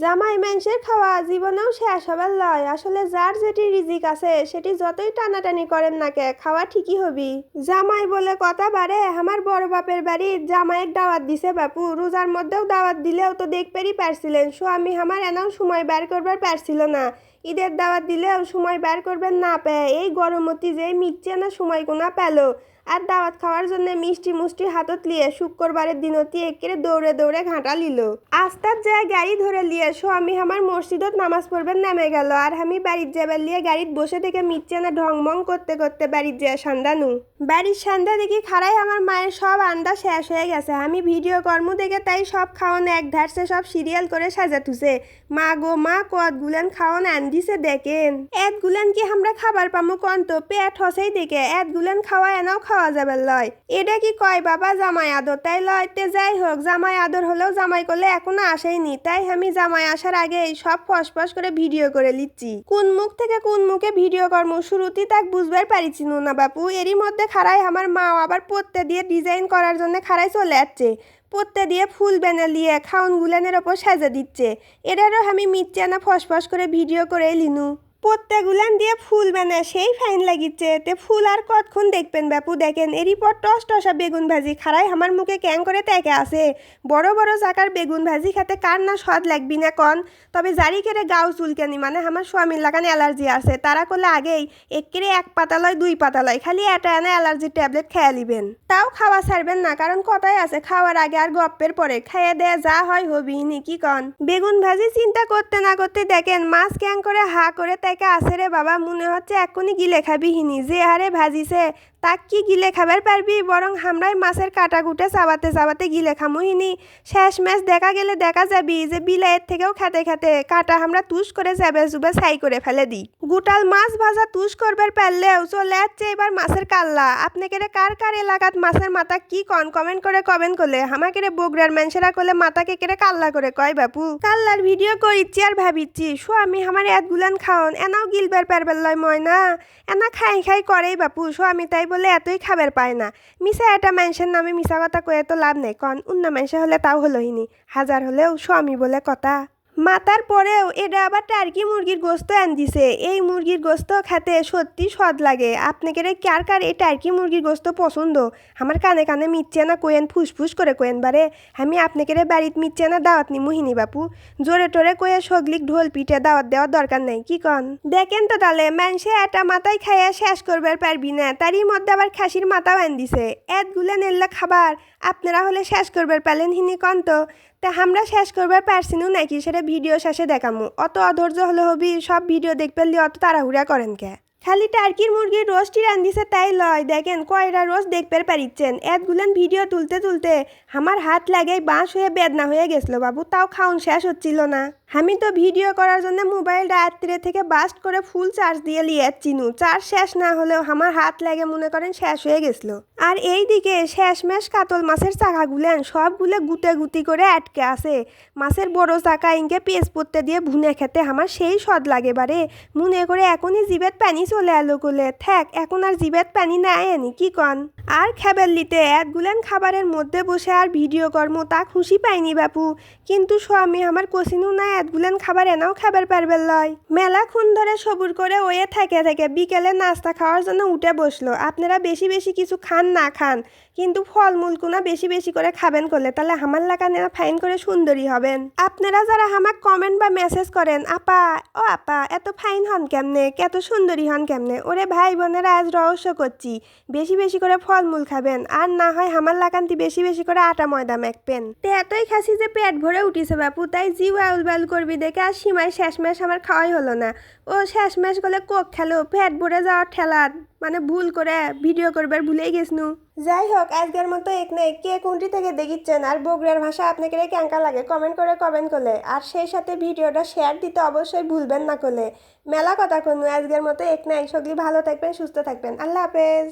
জামাই মানুষের খাওয়া জীবনেও শেষ হবার লয়। আসলে যার যেটি রিজিক আছে সেটি যতই টানাটানি করেন না কে খাওয়া ঠিকই হবি। জামাই বলে কথা বাড়ে। আমার বড় বাপের বাড়ির জামাইয়ের দাওয়াত দিছে বাপু। রোজার মধ্যেও দাওয়াত দিলেও তো দেখতেই পারছিলেন স্বামী আমার এনাও সময় বের করবার পারছিল না। ঈদের দাওয়াত দিলেও সময় বের করবেন না পেয়ে এই গরমতি যে মিটছে না সময় কোনা পেল। আর দাওয়াত খাওয়ার জন্য মিষ্টি মুষ্টি হাতত লিয়ে শুক্রবারের দিনতি একেরে দৌড়ে দৌড়ে ঘাঁটা লিল। আস্তার যায় গাড়ি ধরে লিয়ে স্বামী আমার মসজিদত নামাজ পড়বেন নেমে গেল। আর আমি বাড়ির যাবার লিয়ে গাড়িত বসে থেকে মিটছে না ঢংমং করতে করতে বাড়ির যায় সান্দানু। বাড়ির সান্ধ্যা দেখি খাড়াই আমার মায়ের সব আন্ডা শেষ হয়ে গেছে। আমি ভিডিও কর্ম দেখে তাই সব খাওয়ানো এক ধারসে সব সিরিয়াল করে সাজা থুছে। মা গো মা কত গুলান খাওয়ান আনদিছে দেখেন। এত গুলান কি আমরা খাবার পামো কন্ত পেট হসেই দেখে এত গুলান খাওয়া এনাও খাওয়া যাবে লয়। এটা কি কয় বাবা জামাই আদর তাই লয়। তে যাই হোক জামাই আদর হলেও জামাই করলে এখনো আসেইনি। তাই আমি জামাই আসার আগে সব ফসফস করে ভিডিও করে লিচ্ছি। কোন মুখ থেকে কোন মুখে ভিডিও কর্ম শুরুতেই তাক বুঝবার পারিছিল না বাপু। এরই মধ্যে খাড়াই আমার মা আবার পত্তে দিয়ে ডিজাইন করার জন্য খাড়াই চলে যাচ্ছে। পত্তে দিয়ে ফুল বেনে লিয়ে খাউন গুলানের ওপর সাজা দিচ্ছে। এটারও আমি মিথ্যে না ফসফস করে ভিডিও করে লিনু। পত্তাগুলান দিয়ে ফুল বানা সেই ফাইন লাগিচ্ছে। তে ফুল আর কতক্ষণ দেখবেন বাপু। দেখেন এরই পর টস টসা বেগুন ভাজি খাড়াই আমার মুখে ক্যাং করে তেকে আসে। বড় বড় চাকার বেগুন ভাজি খেতে কার না স্বাদ লাগবি না কন। তবে জারি কেড়ে গাও চুলকানি মানে আমার স্বামীর লাগান অ্যালার্জি আছে। তারা করলে আগেই একেরে এক পাতা লয় দুই পাতা লয় খালি এটা এনে অ্যালার্জির ট্যাবলেট খেয়ে নিবেন। তাও খাওয়া ছাড়বেন না কারণ কথাই আছে খাওয়ার আগে আর গপ্পের পরে খাইয়ে দেয়া যা হয় হবি নি কি কন। বেগুন ভাজি চিন্তা করতে না করতে দেখেন মাছ ক্যাং করে হা করে আছে রে বাবা। মনে হচ্ছে এক্ষুনি গিলে খাবি হিনি। যে হারে ভাজিছে তাক কি গিলে খাবার পারবি। বরং হামরাই মাছের কাটা কুটে চাবাতে চাবাতে গিলে খামু হিনি। শেষ ম্যাচ দেখা গেলে দেখা যাবি যে বিলাইয়ের থেকেও খেতে খেতে কাটা আমরা তুষ করে যাবে জুবে ছাই করে ফেলে দিই। গোটাল মাছ ভাজা তুষ করবার পারলেও চলে যাচ্ছে এবার মাছের কাল্লা। আপনাকে কার কার এলাকাত মাছের মাথা কি কন কমেন্ট করে কমেন্ট করলে। আমাকে বগুড়ার মানুষেরা করলে মাথাকে কেড়ে কাল্লা করে কয় বাপু। কাল্লার ভিডিও করিচ্ছি আর ভাবিচ্ছি স্বামী আমার এতগুলান খাওন এনাও গিলবার পারবার লয় ময়না। এনা খাই খাই করেই বাপু স্বামী তাই বলে এতই খাবার পায় না। মিশা এটা মানুষের নামে মিশা কথা কয়ে তো লাভ নেই কন। অন্য মানুষে হলে তাও হলোইনি হাজার হলেও স্বামী বলে কথা। মাতার পরেও এটা আবার টার্কি মুরগির গোস্ত আন দিছে। এই মুরগির গোস্ত খেতে সত্যি স্বাদ লাগে। আপনাকে কার কার এই টার্কি মুরগির গোস্ত পছন্দ আমার কানে কানে মিচ্ছে না কোয়েন ফুসফুস করে কোয়েন বারে। আমি আপনাকে বাড়িতে মিচ্ছে না দাওয়াত নি মুহিনী বাপু। জোরে টোরে কয়ে সগলিক ঢোল পিঠে দাওয়াত দেওয়ার দরকার নাই কি কন। দেখেন তো তাহলে মানুষে এটা মাথায় খাইয়া শেষ করবার পারবি না তারই মধ্যে আবার খাসির মাথাও আন দিছে। এতগুলা নেল্লা খাবার আপনারা হলে শেষ করবার পারলেন হিনি কন তো। তা আমরা শেষ করবার পারছিনু নাকি সেটা ভিডিও শেষে দেখামু। অত অধৈর্য হলে হবি সব ভিডিও দেখতে অত তাড়াহুড়া করেন কে। খালি টার্কির মুরগির রোস্টই রান্ধিছে তাই লয়। দেখেন কয়টা রোস্ট দেখতে পারিচ্ছেন। এতগুলান ভিডিও তুলতে তুলতে আমার হাত লাগাই বাঁশ হয়ে বেদনা হয়ে গেছিল বাবু। তাও খাওন শেষ হচ্ছিল না। আমি তো ভিডিও করার জন্য মোবাইল রাত্রে থেকে বাস্ট করে ফুল চার্জ দিয়ে লিয়েছিনু। চার্জ শেষ না হলেও আমার হাত লাগে মনে করেন শেষ হয়ে গেছিল। আর এই দিকে শেষমেশ কাতল মাছের চাকাগুলেন সবগুলো গুতে গুতি করে আটকে আছে। মাছের বড় চাকা ইনকে পেঁচ পড়তে দিয়ে ভুনে খেতে আমার সেই স্বাদ লাগে বারে। মনে করে এখনই জিবেত পানি চলে এলো কোলে থাক এখন আর জিবেত পানি না আনি কি কন। আর খাবার লিতে একগুলান খাবারের মধ্যে বসে আর ভিডিও কর্ম তা খুশি পাইনি বাপু। কিন্তু স্বামী আমার কষিনু না এতগুলান খাবার এনাও খাবার পারবে লয়। মেলা খুন ধরে সবুর করে ওয়ে থাকে থাকে বিকেলে নাস্তা খাওয়ার জন্য উঠে বসলো। আপনারা বেশি বেশি কিছু খান না খান কিন্তু ফলমূল কোনা বেশি বেশি করে খাবেন করলে তাহলে আমার লাগানে ফাইন করে সুন্দরী হবেন। আপনারা যারা আমাকে কমেন্ট বা মেসেজ করেন আপা ও আপা এত ফাইন হন কেমনে এত সুন্দরী হন কেমনে। ওরে ভাই বোনেরা আজ রহস্য করছি বেশি বেশি করে ফলমূল খাবেন আর না হয় আমার লাগান্তি বেশি বেশি করে আটা ময়দা মেখবেন। তে এতই খাসি যে পেট ভরে উঠিছে বাপু। তাই জিউ আউল বাউল করবি দেখে আর সীমায় শেষমেশ আমার খাওয়াই হলো না। ও শেষমেশ গলে কোক খেলো পেট ভরে যাওয়ার ঠেলাত মানে ভুল করে ভিডিও করবার ভুলেই গেছনু। যাই হোক আজকের মতো এক নাই কে কোনটি থেকে দেখিচ্ছেন আর বগুড়ার ভাষা আপনাকে কেঙ্কা লাগে কমেন্ট করে কমেন্ট করলে। আর সেই সাথে ভিডিওটা শেয়ার দিতে অবশ্যই ভুলবেন না করলে। মেলা কথা কোনো আজকের মতো এক নাই সগলি ভালো থাকবেন সুস্থ থাকবেন আল্লাহ হাফেজ।